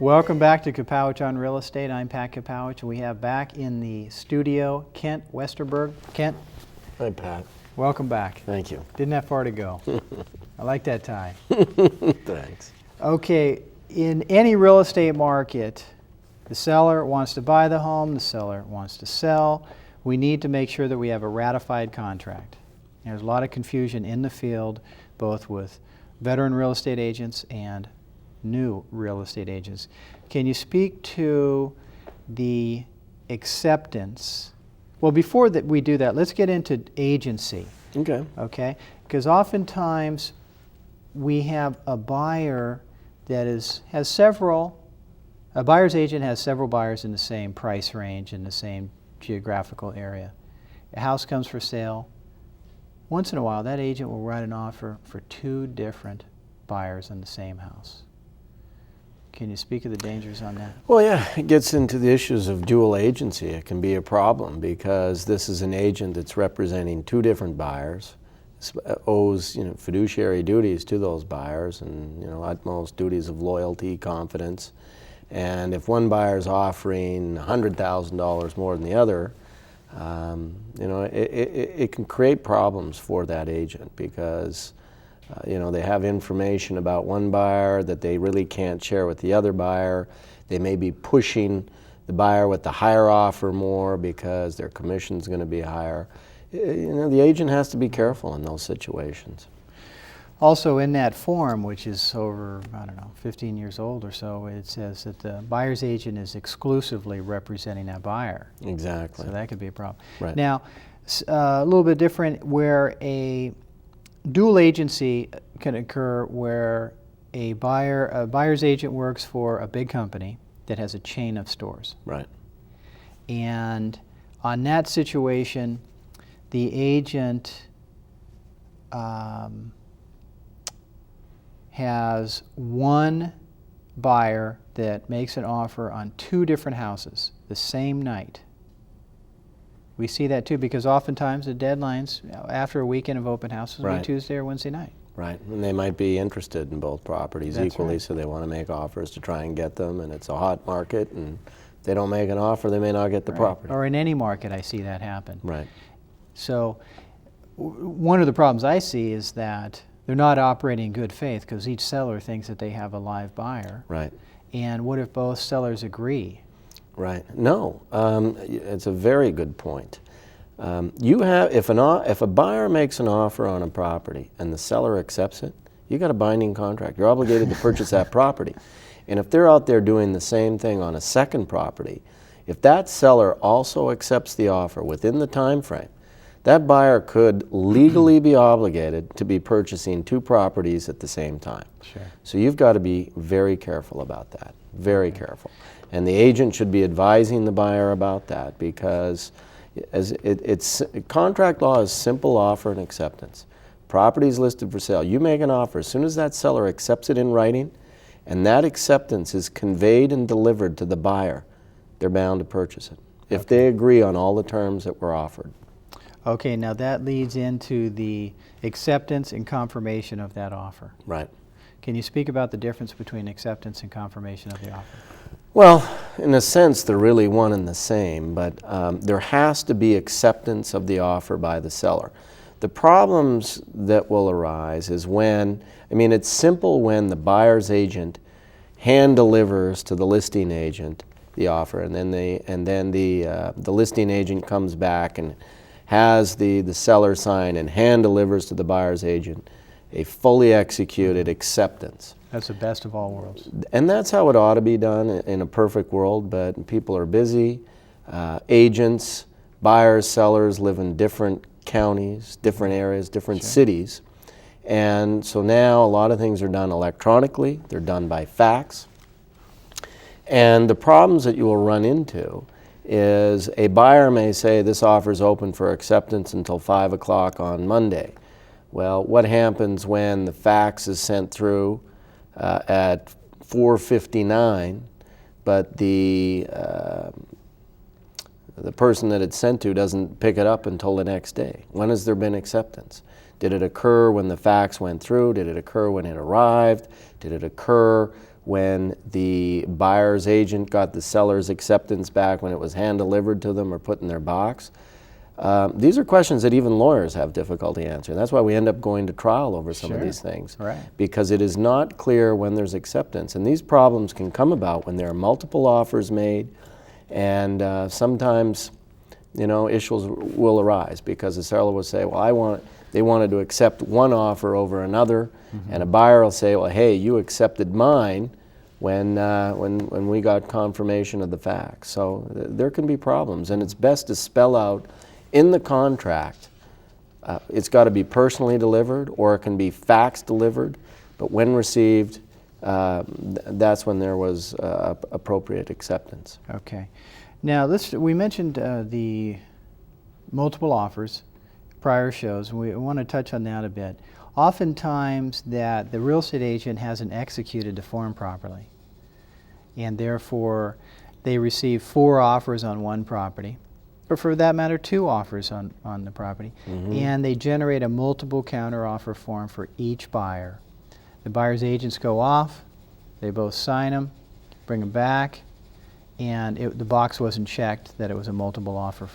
Welcome back to Kapowich on Real Estate. I'm Pat Kapowich. We have back in the studio Kent Westerberg. Kent. Hi, Pat. Welcome back. Thank you. Didn't have far to go. I like that tie. Thanks. Okay, in any real estate market, the seller wants to buy the home, the seller wants to sell. We need to make sure that we have a ratified contract. There's a lot of confusion in the field, both with veteran real estate agents and new real estate agents. Can you speak to the acceptance? Well, before that we do that, let's get into agency. Okay. Okay? Because oftentimes we have a buyer that has several, a buyer's agent has several buyers in the same price range, in the same geographical area. A house comes for sale. Once in a while, that agent will write an offer for two different buyers in the same house. Can you speak of the dangers on that? Well, yeah, it gets into the issues of dual agency. It can be a problem because this is an agent that's representing two different buyers, owes fiduciary duties to those buyers, and utmost duties of loyalty, confidence. And if one buyer is offering $100,000 more than the other, it can create problems for that agent because they have information about one buyer that they really can't share with the other buyer. They may be pushing the buyer with the higher offer more because their commission's going to be higher. The agent has to be careful in those situations. Also in that form, which is over, 15 years old or so, it says that the buyer's agent is exclusively representing that buyer. Exactly. So that could be a problem. Right. Now, a little bit different where a dual agency can occur where a buyer's agent works for a big company that has a chain of stores. Right. And on that situation, the agent has one buyer that makes an offer on two different houses the same night. We see that too because oftentimes the deadlines after a weekend of open houses will be Tuesday or Wednesday night. Right, and they might be interested in both properties equally, right. so they want to make offers to try and get them, and it's a hot market, and if they don't make an offer, they may not get the property. Or in any market I see that happen. Right. So one of the problems I see is that they're not operating in good faith because each seller thinks that they have a live buyer. Right. And what if both sellers agree? Right. No, it's a very good point. If a buyer makes an offer on a property and the seller accepts it, you got a binding contract. You're obligated to purchase that property. And if they're out there doing the same thing on a second property, if that seller also accepts the offer within the time frame, that buyer could legally be obligated to be purchasing two properties at the same time. Sure. So you've got to be very careful about that, very careful. And the agent should be advising the buyer about that because contract law is simple offer and acceptance. Property is listed for sale. You make an offer. As soon as that seller accepts it in writing and that acceptance is conveyed and delivered to the buyer, they're bound to purchase it if they agree on all the terms that were offered. Okay, now that leads into the acceptance and confirmation of that offer. Right. Can you speak about the difference between acceptance and confirmation of the offer? Well, in a sense, they're really one and the same, but there has to be acceptance of the offer by the seller. The problems that will arise is it's simple when the buyer's agent hand delivers to the listing agent the offer, and then the listing agent comes back and has the seller sign and hand delivers to the buyer's agent a fully executed acceptance. That's the best of all worlds. And that's how it ought to be done in a perfect world, but people are busy. Agents, buyers, sellers live in different counties, different areas, different cities. And so now a lot of things are done electronically. They're done by fax. And the problems that you will run into is a buyer may say this offer is open for acceptance until 5 o'clock on Monday. Well, what happens when the fax is sent through at 4:59, but the person that it's sent to doesn't pick it up until the next day? When has there been acceptance? Did it occur when the fax went through? Did it occur when it arrived? Did it occur when the buyer's agent got the seller's acceptance back when it was hand-delivered to them or put in their box. These are questions that even lawyers have difficulty answering. That's why we end up going to trial over some of these things. Right. Because it is not clear when there's acceptance. And these problems can come about when there are multiple offers made, and sometimes, you know, issues will arise because the seller will say, well, they wanted to accept one offer over another, and a buyer will say, well, hey, you accepted mine when we got confirmation of the facts. So there can be problems, and it's best to spell out in the contract. It's got to be personally delivered, or it can be fax delivered, but when received, that's when there was appropriate acceptance. Okay. Now, we mentioned the multiple offers, prior shows, and we want to touch on that a bit. Oftentimes that the real estate agent hasn't executed the form properly, and therefore they receive 4 offers on one property, or for that matter 2 offers on the property, and they generate a multiple counteroffer form for each buyer. The buyer's agents go off, they both sign them, bring them back, and the box wasn't checked that it was a multiple offer.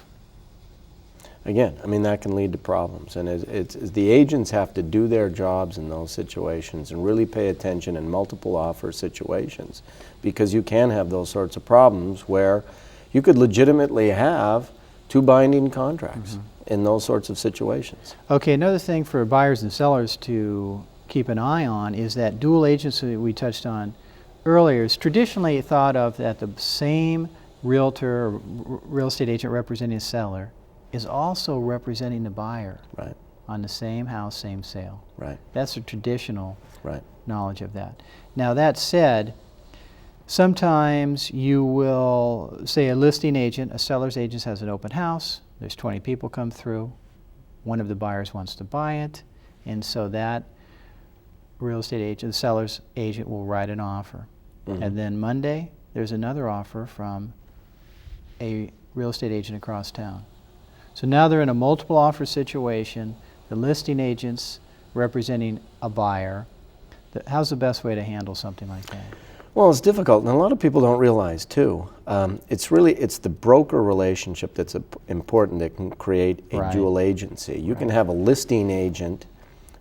Again, I mean, that can lead to problems, and the agents have to do their jobs in those situations and really pay attention in multiple offer situations, because you can have those sorts of problems where you could legitimately have 2 binding contracts in those sorts of situations. Okay, another thing for buyers and sellers to keep an eye on is that dual agency we touched on earlier is traditionally thought of that the same realtor or real estate agent representing a seller is also representing the buyer on the same house, same sale. Right. That's a traditional knowledge of that. Now, that said, sometimes you will say a listing agent, a seller's agent has an open house, there's 20 people come through, one of the buyers wants to buy it, and so that real estate agent, the seller's agent, will write an offer. And then Monday, there's another offer from a real estate agent across town. So now they're in a multiple offer situation, the listing agent's representing a buyer. How's the best way to handle something like that? Well, it's difficult, and a lot of people don't realize too. It's the broker relationship that's important that can create a dual agency. You can have a listing agent,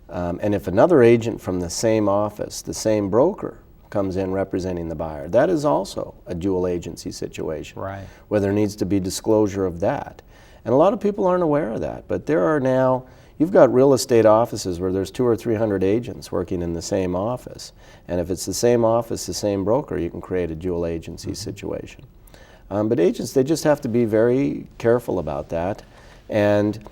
and if another agent from the same office, the same broker, comes in representing the buyer, that is also a dual agency situation, where there needs to be disclosure of that. And a lot of people aren't aware of that, but there are now, you've got real estate offices where there's 200 or 300 agents working in the same office. And if it's the same office, the same broker, you can create a dual agency situation. But agents, they just have to be very careful about that. And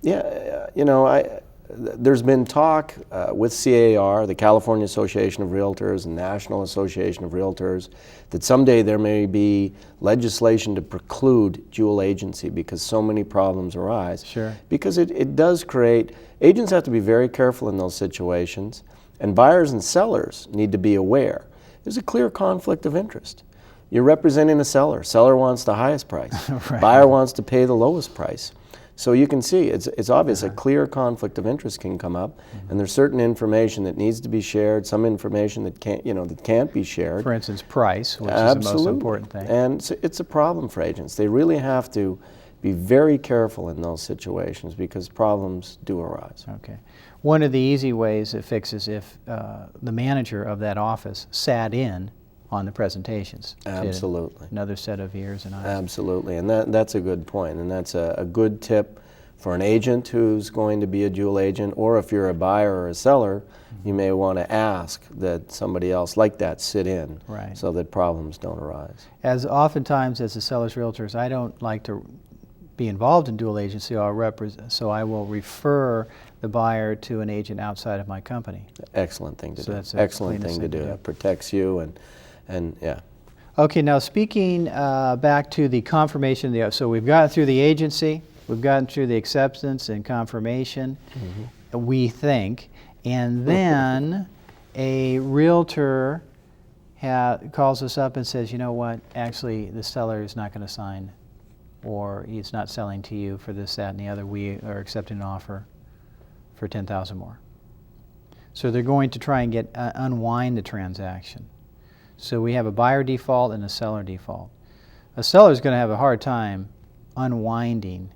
yeah, you know, there's been talk with CAR, the California Association of Realtors and National Association of Realtors, that someday there may be legislation to preclude dual agency because so many problems arise. Because it does create, agents have to be very careful in those situations, and buyers and sellers need to be aware. There's a clear conflict of interest. You're representing a seller. Seller wants the highest price. Buyer wants to pay the lowest price. So you can see it's obvious a clear conflict of interest can come up, and there's certain information that needs to be shared, some information that can't be shared. For instance, price, which is the most important thing. And so it's a problem for agents. They really have to be very careful in those situations because problems do arise. Okay. One of the easy ways it fixes if the manager of that office sat in on the presentations. Absolutely. Another set of ears and eyes. Absolutely, and that's a good point, and that's a good tip for an agent who's going to be a dual agent, or if you're a buyer or a seller, you may want to ask that somebody else like that sit in so that problems don't arise. As oftentimes as the seller's realtors, I don't like to be involved in dual agency, so I will refer the buyer to an agent outside of my company. Excellent thing to do. That's excellent thing to do. It protects you and yeah. Okay, now speaking back to the confirmation, so we've gotten through the agency, we've gotten through the acceptance and confirmation, we think, and then a realtor calls us up and says, you know what, actually the seller is not going to sign, or he's not selling to you for this, that, and the other. We are accepting an offer for $10,000 more. So they're going to try and unwind the transaction. So we have a buyer default and a seller default. A seller is going to have a hard time unwinding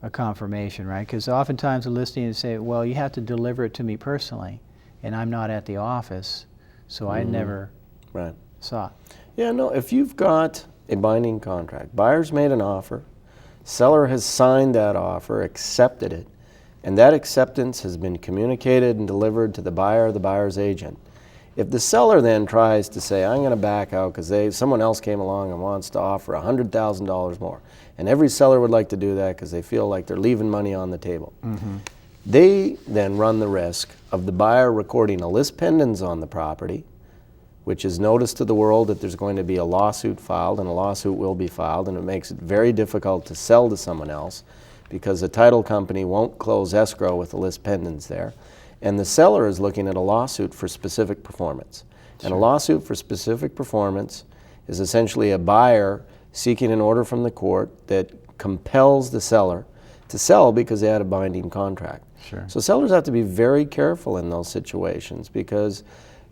a confirmation, right? Because oftentimes the listing is say, well, you have to deliver it to me personally, and I'm not at the office, so I never saw it. Yeah, no, if you've got a binding contract, buyer's made an offer, seller has signed that offer, accepted it, and that acceptance has been communicated and delivered to the buyer or the buyer's agent. If the seller then tries to say, I'm going to back out because someone else came along and wants to offer $100,000 more, and every seller would like to do that because they feel like they're leaving money on the table, they then run the risk of the buyer recording a lis pendens on the property, which is notice to the world that there's going to be a lawsuit filed, and a lawsuit will be filed, and it makes it very difficult to sell to someone else because the title company won't close escrow with a lis pendens there. And the seller is looking at a lawsuit for specific performance. And a lawsuit for specific performance is essentially a buyer seeking an order from the court that compels the seller to sell because they had a binding contract. So sellers have to be very careful in those situations because,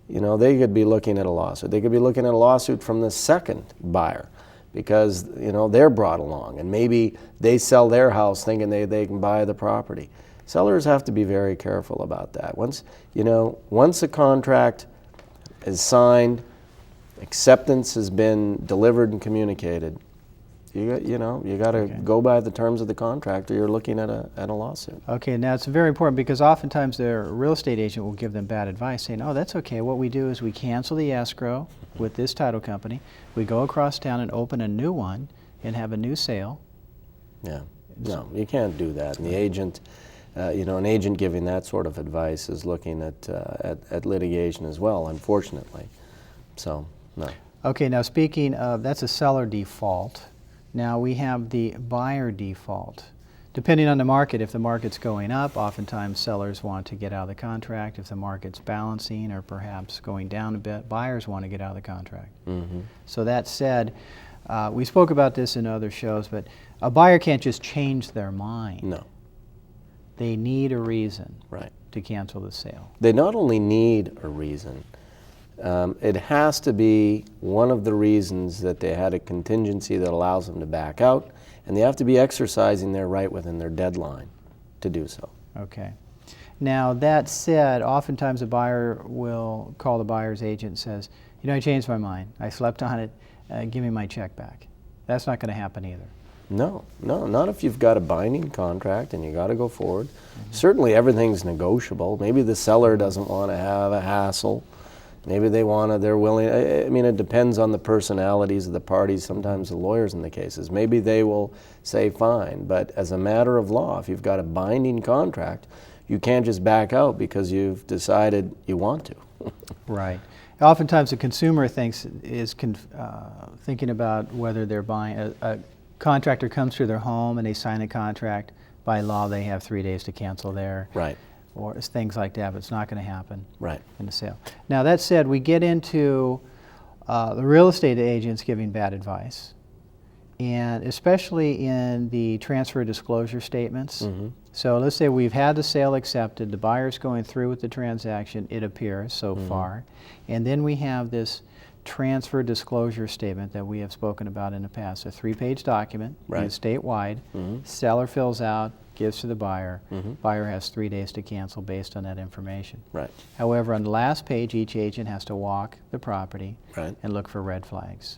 you know, they could be looking at a lawsuit. They could be looking at a lawsuit from the second buyer because, you know, they're brought along and maybe they sell their house thinking they can buy the property. Sellers have to be very careful about that. Once a contract is signed, acceptance has been delivered and communicated, you got to go by the terms of the contract or you're looking at a lawsuit. Okay, now it's very important because oftentimes their real estate agent will give them bad advice saying, oh, that's okay. What we do is we cancel the escrow with this title company. We go across town and open a new one and have a new sale. Yeah, no, you can't do that. And the agent... an agent giving that sort of advice is looking at litigation as well, unfortunately. So, no. Okay, now speaking of, that's a seller default. Now we have the buyer default. Depending on the market, if the market's going up, oftentimes sellers want to get out of the contract. If the market's balancing or perhaps going down a bit, buyers want to get out of the contract. So that said, we spoke about this in other shows, but a buyer can't just change their mind. No. They need a reason to cancel the sale. They not only need a reason, it has to be one of the reasons that they had a contingency that allows them to back out, and they have to be exercising their right within their deadline to do so. Okay. Now that said, oftentimes a buyer will call the buyer's agent and says, you know, I changed my mind. I slept on it. Give me my check back. That's not going to happen either. No, not if you've got a binding contract and you got to go forward. Certainly everything's negotiable. Maybe the seller doesn't want to have a hassle. Maybe they're willing. I mean, it depends on the personalities of the parties, sometimes the lawyers in the cases. Maybe they will say fine, but as a matter of law, if you've got a binding contract, you can't just back out because you've decided you want to. Right. Oftentimes the consumer is thinking about whether they're buying a contractor comes to their home and they sign a contract. By law, they have 3 days to cancel their, or things like that, but it's not going to happen in the sale. Now, that said, we get into the real estate agents giving bad advice, and especially in the transfer disclosure statements. So let's say we've had the sale accepted, the buyer's going through with the transaction, it appears so far, and then we have this transfer disclosure statement that we have spoken about in the past, a 3-page document, used statewide, seller fills out, gives to the buyer, buyer has 3 days to cancel based on that information. However, on the last page, each agent has to walk the property and look for red flags.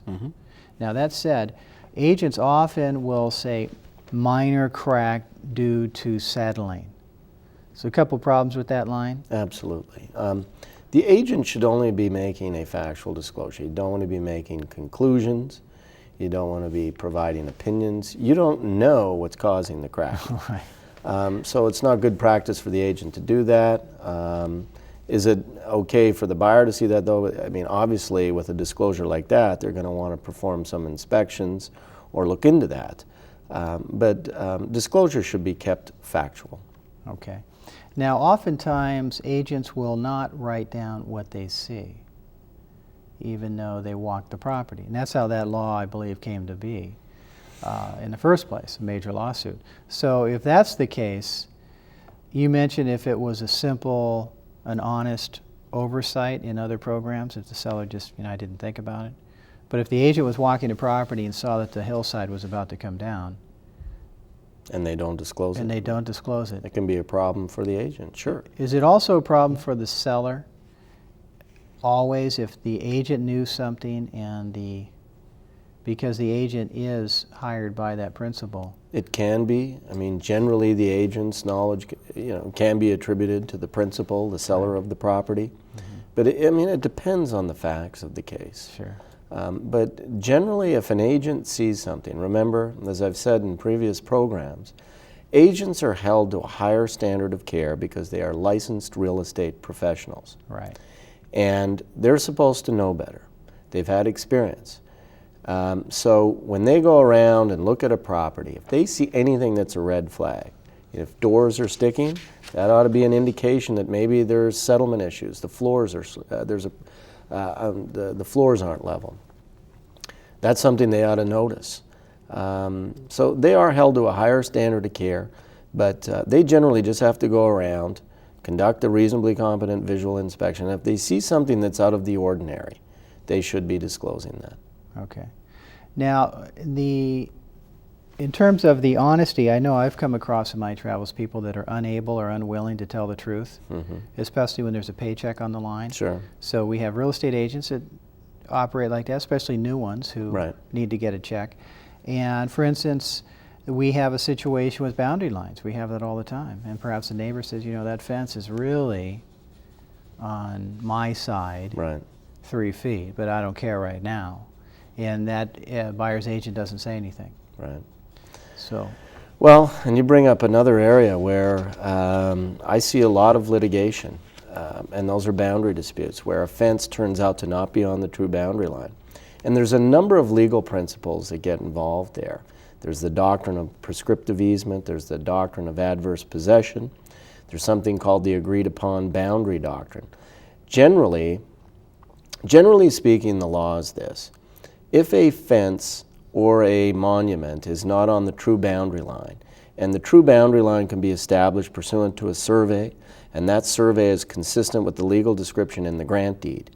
Now that said, agents often will say minor crack due to settling. So a couple problems with that line? Absolutely. The agent should only be making a factual disclosure. You don't want to be making conclusions. You don't want to be providing opinions. You don't know what's causing the crack. So it's not good practice for the agent to do that. Is it okay for the buyer to see that, though? I mean, obviously, with a disclosure like that, they're going to want to perform some inspections or look into that. But disclosure should be kept factual. Okay. Now, oftentimes, agents will not write down what they see, even though they walk the property. And that's how that law, I believe, came to be in the first place, a major lawsuit. So if that's the case, you mentioned if it was a simple, an honest oversight in other programs if the seller just, I didn't think about it. But if the agent was walking the property and saw that the hillside was about to come down, And they don't disclose and it. they don't disclose it, It can be a problem for the agent, sure. is it also a problem for the seller always if the agent knew something because the agent is hired by that principal? It can be. I mean, generally the agent's knowledge, can be attributed to the principal, the seller of the property. But it depends on the facts of the case. Sure. But generally, if an agent sees something, remember, as I've said in previous programs, agents are held to a higher standard of care because they are licensed real estate professionals. Right. And they're supposed to know better. They've had experience. So when they go around and look at a property, if they see anything that's a red flag, if doors are sticking, that ought to be an indication that maybe there's settlement issues. The floors are the floors aren't level. That's something they ought to notice. So they are held to a higher standard of care, but they generally just have to go around, conduct a reasonably competent visual inspection. If they see something that's out of the ordinary, they should be disclosing that. Okay. Now, in terms of the honesty, I know I've come across in my travels people that are unable or unwilling to tell the truth, especially when there's a paycheck on the line. Sure. So we have real estate agents that operate like that, especially new ones who need to get a check. And for instance, we have a situation with boundary lines. We have that all the time. And perhaps the neighbor says, that fence is really on my side, 3 feet, but I don't care right now. And that buyer's agent doesn't say anything. Right. So. Well, and you bring up another area where I see a lot of litigation, and those are boundary disputes, where a fence turns out to not be on the true boundary line. And there's a number of legal principles that get involved there. There's the doctrine of prescriptive easement, there's the doctrine of adverse possession, there's something called the agreed upon boundary doctrine. Generally speaking, the law is this. If a fence or a monument is not on the true boundary line, and the true boundary line can be established pursuant to a survey, and that survey is consistent with the legal description in the grant deed,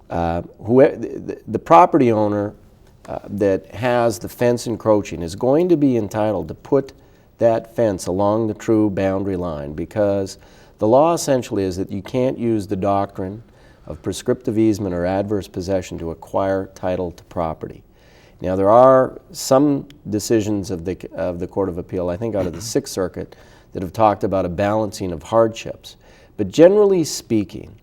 the property owner that has the fence encroaching is going to be entitled to put that fence along the true boundary line, because the law essentially is that you can't use the doctrine of prescriptive easement or adverse possession to acquire title to property. Now, there are some decisions of the Court of Appeal, I think out of the Sixth Circuit, that have talked about a balancing of hardships. But generally speaking,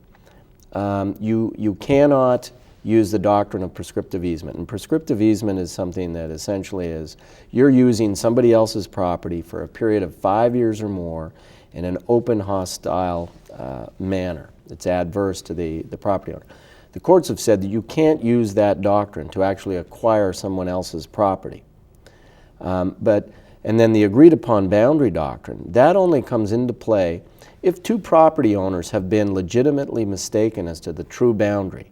you cannot use the doctrine of prescriptive easement. And prescriptive easement is something that essentially is you're using somebody else's property for a period of 5 years or more in an open, hostile manner. It's adverse to the property owner. The courts have said that you can't use that doctrine to actually acquire someone else's property. And then the agreed upon boundary doctrine, that only comes into play if two property owners have been legitimately mistaken as to the true boundary,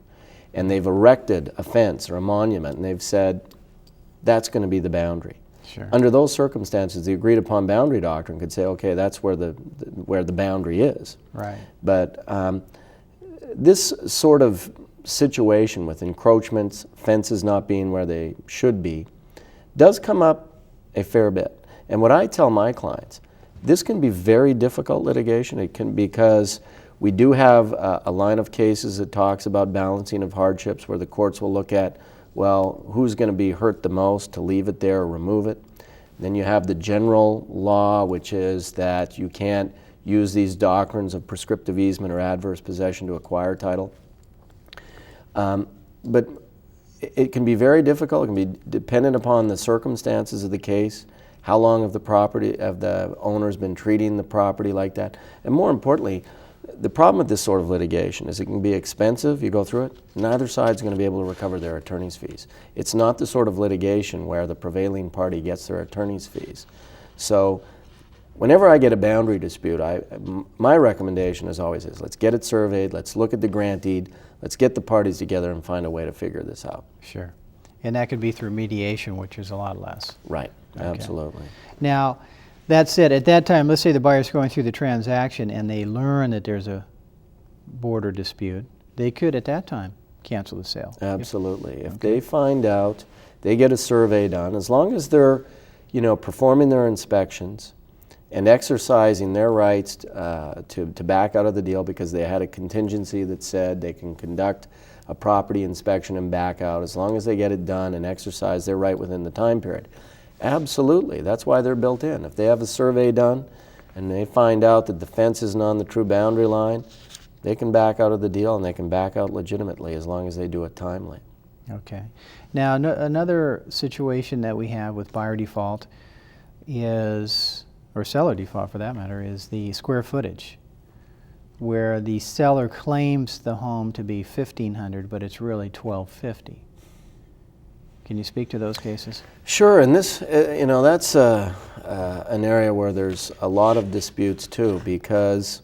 and they've erected a fence or a monument, and they've said, that's going to be the boundary. Sure. Under those circumstances, the agreed upon boundary doctrine could say, okay, that's where the boundary is. Right. But this sort of situation with encroachments, fences not being where they should be, does come up a fair bit. And what I tell my clients, this can be very difficult litigation. It can, because we do have a line of cases that talks about balancing of hardships, where the courts will look at, well, who's going to be hurt the most, to leave it there or remove it. Then you have the general law, which is that you can't use these doctrines of prescriptive easement or adverse possession to acquire title. But it can be very difficult. It can be dependent upon the circumstances of the case, how long have the owners been treating the property like that, and more importantly, the problem with this sort of litigation is it can be expensive. You go through it, neither side's going to be able to recover their attorney's fees. It's not the sort of litigation where the prevailing party gets their attorney's fees. So whenever I get a boundary dispute, my recommendation is always let's get it surveyed, let's look at the grant deed, let's get the parties together and find a way to figure this out. Sure. And that could be through mediation, which is a lot less. Right, okay. Absolutely. Now, that said, at that time, let's say the buyer's going through the transaction and they learn that there's a border dispute, they could at that time cancel the sale. Absolutely. If they find out, they get a survey done, as long as they're, performing their inspections and exercising their rights to back out of the deal because they had a contingency that said they can conduct a property inspection and back out, as long as they get it done and exercise their right within the time period. Absolutely. That's why they're built in. If they have a survey done and they find out that the fence isn't on the true boundary line, they can back out of the deal, and they can back out legitimately as long as they do it timely. Okay. Now, another situation that we have with buyer default is, or seller default for that matter, is the square footage, where the seller claims the home to be 1,500, but it's really 1,250. Can you speak to those cases? Sure, and this, that's an area where there's a lot of disputes too, because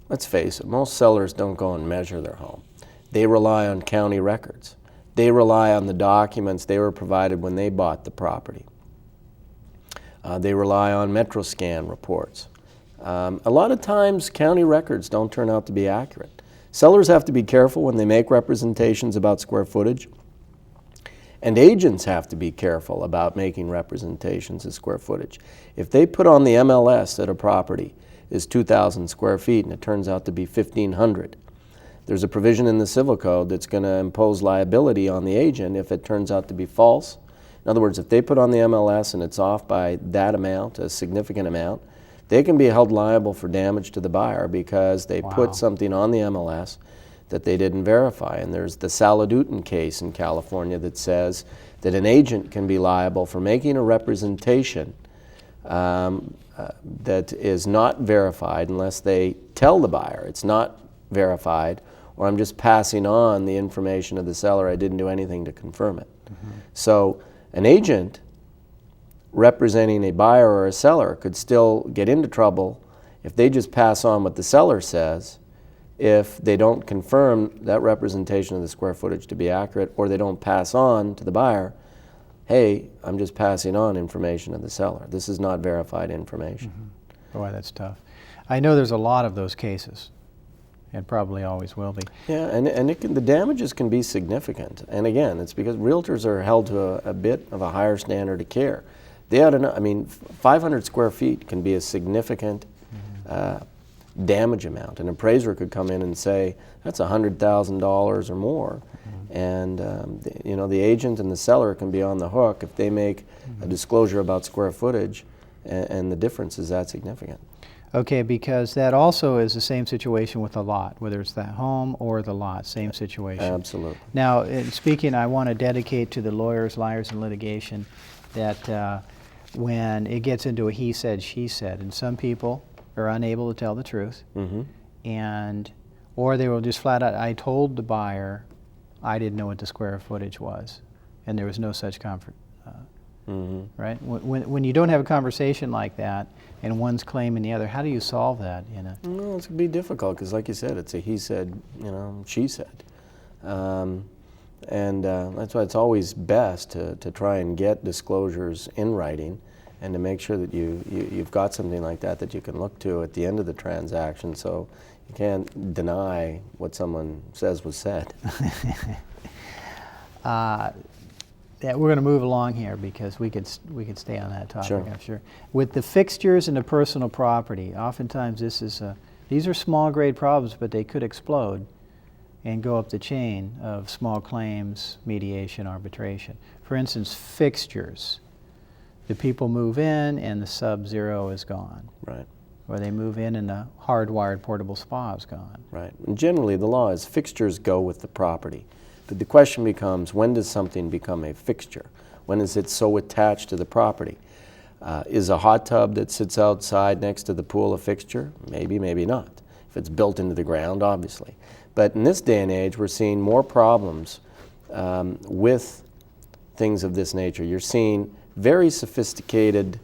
let's face it, most sellers don't go and measure their home. They rely on county records. They rely on the documents they were provided when they bought the property. They rely on MetroScan reports. A lot of times, county records don't turn out to be accurate. Sellers have to be careful when they make representations about square footage, and agents have to be careful about making representations of square footage. If they put on the MLS that a property is 2,000 square feet and it turns out to be 1,500, there's a provision in the Civil Code that's going to impose liability on the agent if it turns out to be false. In other words, if they put on the MLS and it's off by that amount, a significant amount, they can be held liable for damage to the buyer because they put something on the MLS that they didn't verify. And there's the Saladutin case in California that says that an agent can be liable for making a representation that is not verified unless they tell the buyer it's not verified, or I'm just passing on the information of the seller, I didn't do anything to confirm it. So an agent representing a buyer or a seller could still get into trouble if they just pass on what the seller says, if they don't confirm that representation of the square footage to be accurate, or they don't pass on to the buyer, hey, I'm just passing on information of the seller. This is not verified information. Boy, that's tough. I know there's a lot of those cases, and probably always will be. Yeah, and the damages can be significant. And again, it's because realtors are held to a bit of a higher standard of care. They ought to know, 500 square feet can be a significant damage amount. An appraiser could come in and say, that's $100,000 or more. And the agent and the seller can be on the hook if they make a disclosure about square footage, and the difference is that significant. Okay, because that also is the same situation with the lot, whether it's the home or the lot, same situation. Absolutely. Now, in speaking, I want to dedicate to the lawyers, liars, and litigation that when it gets into a he said, she said, and some people are unable to tell the truth, or they will just flat out, I told the buyer I didn't know what the square footage was, and there was no such comfort. Right? When you don't have a conversation like that, and one's claiming the other, how do you solve that? Well, it's going to be difficult because, like you said, it's a he said, she said. And that's why it's always best to try and get disclosures in writing, and to make sure that you've got something like that you can look to at the end of the transaction, so you can't deny what someone says was said. Yeah, we're going to move along here because we could stay on that topic. Sure. I'm sure. With the fixtures and the personal property, oftentimes these are small grade problems, but they could explode and go up the chain of small claims, mediation, arbitration. For instance, fixtures. The people move in and the Sub-Zero is gone. Right. Or they move in and the hardwired portable spa is gone. Right. And generally, the law is fixtures go with the property. But the question becomes, when does something become a fixture? When is it so attached to the property? Is a hot tub that sits outside next to the pool a fixture? Maybe, maybe not. If it's built into the ground, obviously. But in this day and age, we're seeing more problems with things of this nature. You're seeing very sophisticated,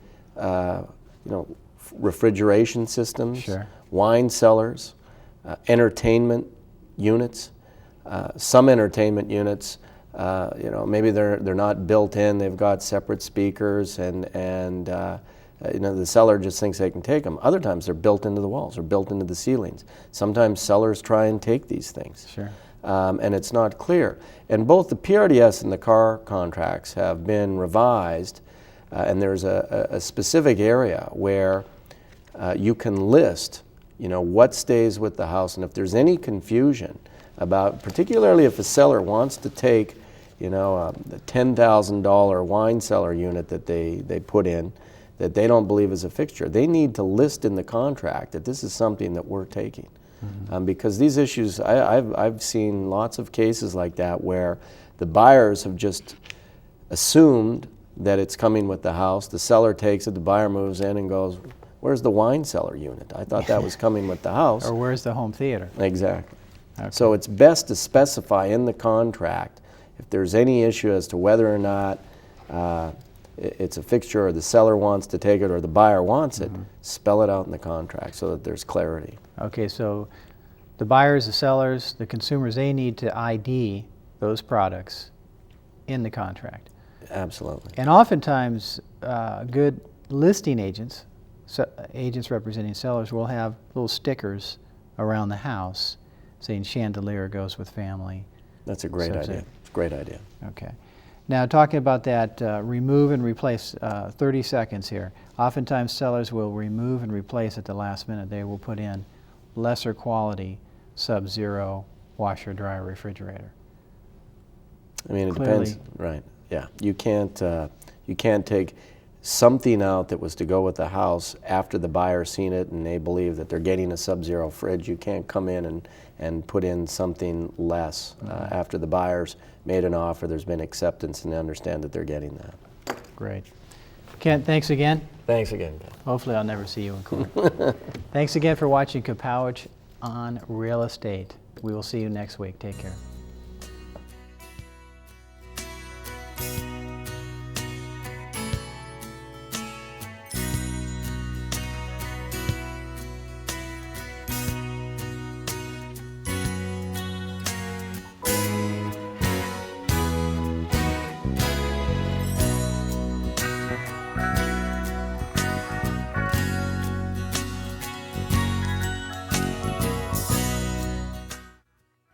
refrigeration systems, wine cellars, entertainment units. Some entertainment units, maybe they're not built in. They've got separate speakers and the seller just thinks they can take them. Other times they're built into the walls or built into the ceilings. Sometimes sellers try and take these things. Sure. And it's not clear. And both the PRDS and the car contracts have been revised, and there's a specific area where you can list, what stays with the house, and if there's any confusion about, particularly if a seller wants to take, the $10,000 wine cellar unit that they put in, that they don't believe is a fixture, they need to list in the contract that this is something that we're taking. Because these issues, I've seen lots of cases like that where the buyers have just assumed that it's coming with the house. The seller takes it, the buyer moves in and goes, "Where's the wine cellar unit? I thought that was coming with the house." Or where's the home theater? Exactly. Okay. So it's best to specify in the contract if there's any issue as to whether or not it's a fixture or the seller wants to take it or the buyer wants it, spell it out in the contract so that there's clarity. Okay, so the buyers, the sellers, the consumers, they need to ID those products in the contract. Absolutely. And oftentimes, good listing agents, agents representing sellers, will have little stickers around the house saying chandelier goes with family. That's a great idea. It's a great idea. Okay. Now, talking about that remove and replace, 30 seconds here. Oftentimes sellers will remove and replace at the last minute. They will put in lesser quality Sub-Zero washer, dryer, refrigerator. I mean, it Clearly. depends. Right. Yeah. You can't take something out that was to go with the house after the buyer's seen it and they believe that they're getting a Sub-Zero fridge. You can't come in and put in something less after the buyer's made an offer, there's been acceptance, and they understand that they're getting that. Great. Kent, thanks again. Thanks again, Bill. Hopefully I'll never see you in court. Thanks again for watching Kapowich on Real Estate. We will see you next week. Take care.